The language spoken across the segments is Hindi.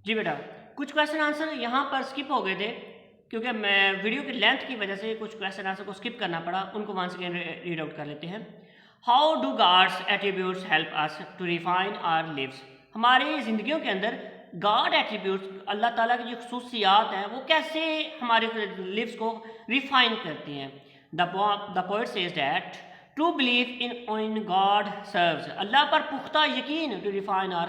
जी बेटा, कुछ क्वेश्चन आंसर यहाँ पर स्किप हो गए थे क्योंकि मैं वीडियो की लेंथ की वजह से कुछ क्वेश्चन आंसर को स्किप करना पड़ा, उनको वंस अगेन रीड आउट कर लेते हैं। How do God's attributes help us to refine our lives. हमारी ज़िंदगियों के अंदर गॉड एट्रीब्यूट्स, अल्लाह ताला की जो खसूसियात हैं वो कैसे हमारे लिव्स को रिफाइन करती हैं। The poet says that true belief in God serves, अल्लाह पर पुख्ता यकीन to refine our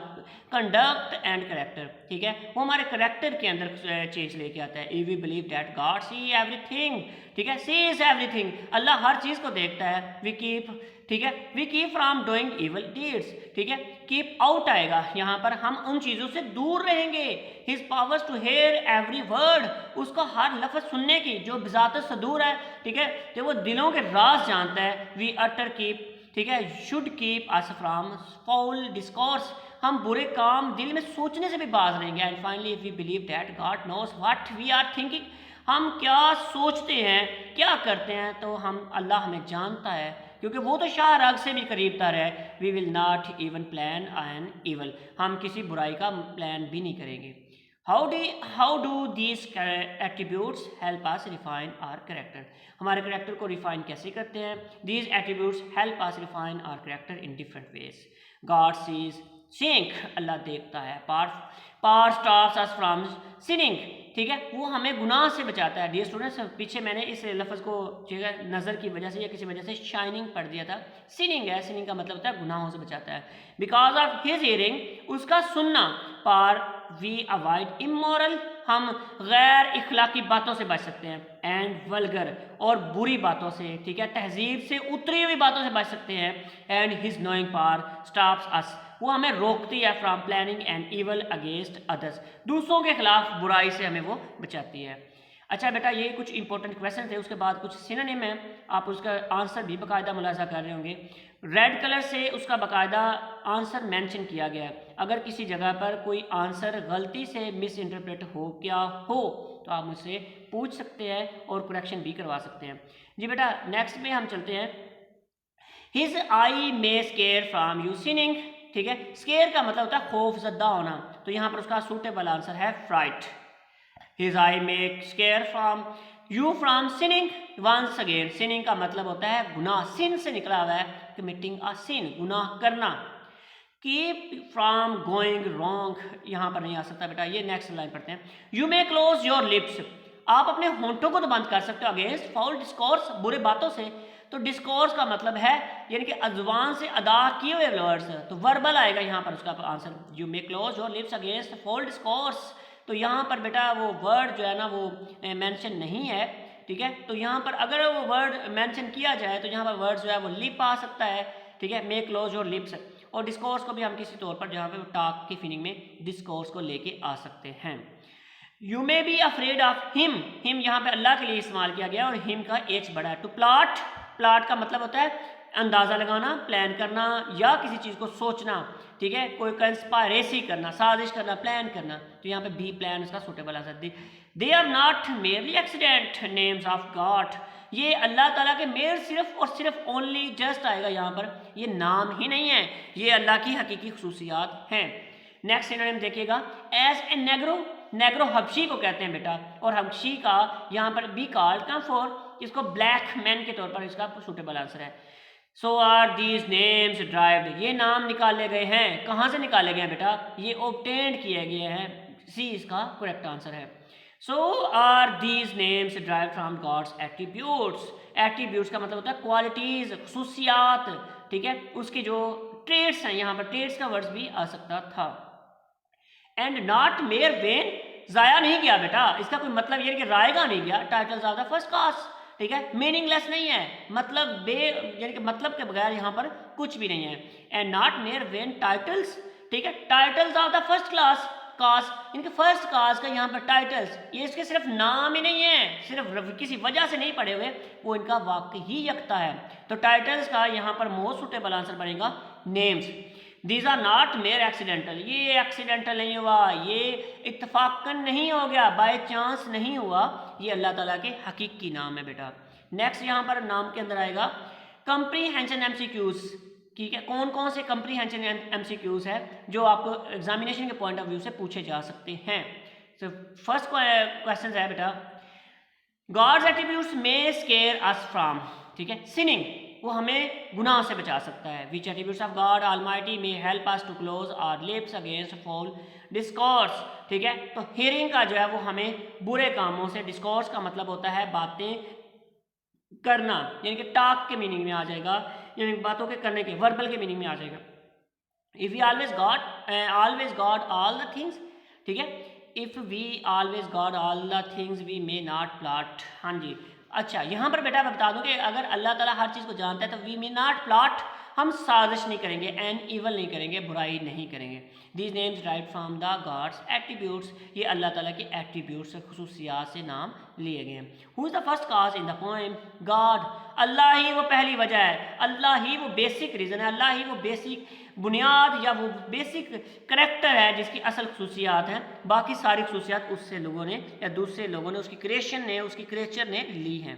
conduct and character. ठीक है, वो हमारे करेक्टर के अंदर चेंज लेके आता है। We believe that God see everything, ठीक है, सी इज एवरीथिंग, अल्लाह हर चीज़ को देखता है। वी कीप, ठीक है, we keep from doing evil deeds, ठीक है, कीप आउट आएगा यहाँ पर, हम उन चीज़ों से दूर रहेंगे। His powers to hear every word, उसको हर लफ्ज़ सुनने की जो बिजात सदूर है, ठीक है, तो वो दिलों के राज जानता है। वी अटर कीप, ठीक है, should keep us from foul discourse, हम बुरे काम दिल में सोचने से भी बाज रहेंगे। And finally if we believe that God knows what we are thinking, हम क्या सोचते हैं, क्या करते हैं, तो हम अल्लाह हमें जानता है क्योंकि वो तो शाह राग से भी करीब तर है। We will not even plan an evil, हम किसी बुराई का प्लान भी नहीं करेंगे। How do these attributes help us refine our character, हमारे करेक्टर को रिफाइन कैसे करते हैं। These attributes help us refine our character in different ways. God sees, seeing, अल्लाह देखता है। Power stops us from sinning, ठीक है, वो हमें गुनाह से बचाता है। डियर स्टूडेंट्स, पीछे मैंने इस लफ्ज़ को जो है नज़र की वजह से या किसी वजह से शाइनिंग पढ़ दिया था। सिनिंग है, सिनिंग का मतलब होता है गुनाहों से बचाता है। बिकॉज ऑफ हिज हियरिंग, उसका सुनना। पार वी अवॉइड इमोरल, हम गैर इखलाकी बातों से बच सकते हैं। एंड वल्गर, और बुरी बातों से, ठीक है, तहजीब से उतरी हुई बातों से बच सकते हैं। And his knowing power stops us, वो हमें रोकती है from planning and evil against others, दूसरों के खिलाफ बुराई से हमें वो बचाती है। अच्छा बेटा, ये कुछ इंपॉर्टेंट क्वेश्चन थे, उसके बाद कुछ सिनोनिम है, आप उसका आंसर भी बाकायदा मुलाजा कर रहे होंगे। रेड कलर से उसका बाकायदा आंसर मेंशन किया गया है। अगर किसी जगह पर कोई आंसर गलती से मिस इंटरप्रेट हो क्या हो तो आप मुझसे पूछ सकते हैं और करेक्शन भी करवा सकते हैं। जी बेटा, नेक्स्ट में हम चलते हैं। His eye may scare from you sinning, ठीक है, स्केयर का मतलब होता है खौफ ज़दा होना, तो यहाँ पर उसका सूटेबल आंसर है fright. His eye may scare from you from sinning once again, sinning का मतलब होता है गुनाह, सिन से निकला हुआ है, कमिटिंग अ सिन, गुनाह करना। कीप फ्रॉम गोइंग रॉन्ग, यहाँ पर नहीं आ सकता बेटा, ये नेक्स्ट लाइन पढ़ते हैं। You may close your lips, आप अपने होंठों को तो बंद कर सकते हो अगेंस्ट फाउल डिस्कोर्स, बुरे बातों से। तो डिस्कोर्स का मतलब है यानी कि अजवान से अदा किए हुए वर्ड्स, तो वर्बल आएगा यहाँ पर उसका answer. You may close your lips against foul discourse, तो यहाँ पर बेटा वो वर्ड जो है ना वो मेंशन नहीं है, ठीक है, तो यहाँ पर अगर वो वर्ड मेंशन किया जाए तो यहाँ पर वर्ड जो है वो लिप आ सकता है, ठीक है, मे क्लोज योर लिप्स। और डिस्कोर्स को भी हम किसी तौर पर जहाँ पे टॉक की फीलिंग में डिस्कोर्स को लेके आ सकते हैं। You may be afraid of him, him यहाँ पे अल्लाह के लिए इस्तेमाल किया गया और हिम का एच बड़ा है। टू प्लॉट, प्लॉट का मतलब होता है अंदाज़ा लगाना, प्लान करना या किसी चीज़ को सोचना, ठीक है, कोई कंस्पायरेसी करना, साजिश करना, प्लान करना, तो यहाँ पे बी प्लान इसका suitable answer D. They are not merely accident names of God, ये अल्लाह ताला के मेर सिर्फ और सिर्फ ओनली जस्ट आएगा यहाँ पर, ये नाम ही नहीं है, ये अल्लाह की हकीकी खसूसियात हैं। नेक्स्ट सिनोनिम देखिएगा, एज ए नेग्रो, नेग्रो हबशी को कहते हैं बेटा, और हबशी का यहाँ पर बी कॉल्ड का फॉर, इसको ब्लैक मैन के तौर पर इसका सूटेबल आंसर है। So are these names derived, ये नाम निकाले गए हैं, कहाँ से निकाले गए हैं बेटा, ये ऑब्टेन्ड किए गए हैं, सी इसका करेक्ट आंसर है। So are these names drive from God's attributes, attributes का मतलब होता है क्वालिटीज, खसूसियात, ठीक है, उसकी जो ट्रेड्स हैं, यहाँ पर ट्रेड्स का वर्ड्स भी आ सकता था। एंड नॉट मेयर वेन, ज़ाया नहीं गया बेटा, इसका कोई मतलब ये कि रायगा नहीं गया, titles of the first class, ठीक है, मीनिंगलेस नहीं है, मतलब बे यानी कि मतलब के बगैर यहाँ पर कुछ भी नहीं है। And not mere vain titles, ठीक है, titles of the first class, class, इनके फर्स्ट कास का यहाँ पर टाइटल्स, ये इसके सिर्फ नाम ही नहीं है, सिर्फ किसी वजह से नहीं पढ़े हुए, वो इनका वाक्य ही यकता है। तो टाइटल्स का यहाँ पर मोस्ट सुटेबल आंसर बनेगा names. These are not mere accidental, ये एक्सीडेंटल नहीं हुआ, ये इत्तफाकन नहीं हो गया, बाय चांस नहीं हुआ, ये अल्लाह ताला के हकीकी नाम है बेटा। नेक्स्ट यहाँ पर नाम के अंदर आएगा कंप्रीहेंशन एमसीक्यूज, ठीक है, कौन कौन से कंप्रीहेंशन MCQs है जो आपको एग्जामिनेशन के पॉइंट ऑफ व्यू से पूछे जा सकते हैं। तो फर्स्ट क्वेश्चन है बेटा, God's attributes may scare us from, ठीक है, सिनिंग, वो हमें गुनाह से बचा सकता है। Which attributes of God almighty may help us to close our lips against fall discourse, ठीक है। तो हियरिंग का जो है वो हमें बुरे कामों से, डिस्कोर्स का मतलब होता है बातें करना, यानी कि टॉक के मीनिंग में आ जाएगा, यानी बातों के करने के, वर्बल के मीनिंग में आ जाएगा। If we always God all the things, ठीक है, if we always God all the things we may not plot. हाँ जी, अच्छा यहाँ पर बेटा मैं बता दूं कि अगर अल्लाह ताला हर चीज़ को जानता है तो वी मे नॉट प्लॉट, हम साजिश नहीं करेंगे, एंड इवल नहीं करेंगे, बुराई नहीं करेंगे। These names right from the gods attributes, ये अल्लाह ताला के एट्रीब्यूट्स से, खुसूसियात से नाम लिए गए हैं। Who is the first cause in the poem, God, अल्लाह ही वो पहली वजह है, अल्लाह ही वो बेसिक रीज़न है, अल्लाह ही वो बेसिक बुनियाद या वो बेसिक करेक्टर है जिसकी असल खुसूसियात हैं। बाकी सारी खुसूसियात उससे लोगों ने या दूसरे लोगों ने, उसकी क्रिएशन ने, उसकी क्रिएचर ने ली हैं।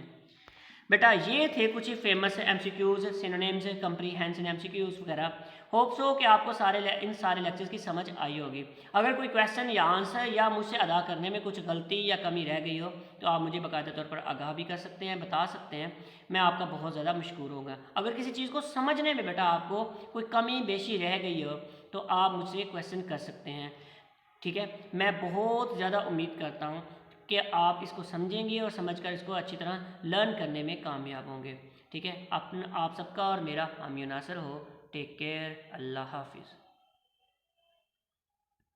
बेटा ये थे कुछ ही famous MCQs, synonyms, comprehension MCQs वगैरह। होप सो कि आपको इन सारे लेक्चर्स की समझ आई होगी। अगर कोई क्वेश्चन या आंसर या मुझसे अदा करने में कुछ गलती या कमी रह गई हो तो आप मुझे बाकायदा तौर पर आगाह भी कर सकते हैं, बता सकते हैं, मैं आपका बहुत ज़्यादा मशकूर होगा। अगर किसी चीज़ को समझने में बेटा आपको कोई कमी बेशी रह गई हो तो आप मुझसे क्वेश्चन कर सकते हैं, ठीक है। मैं बहुत ज़्यादा उम्मीद करता हूँ कि आप इसको समझेंगे और समझकर इसको अच्छी तरह लर्न करने में कामयाब होंगे, ठीक है। आप सबका और मेरा हामी नासर हो। टेक केयर, अल्लाह हाफिज़।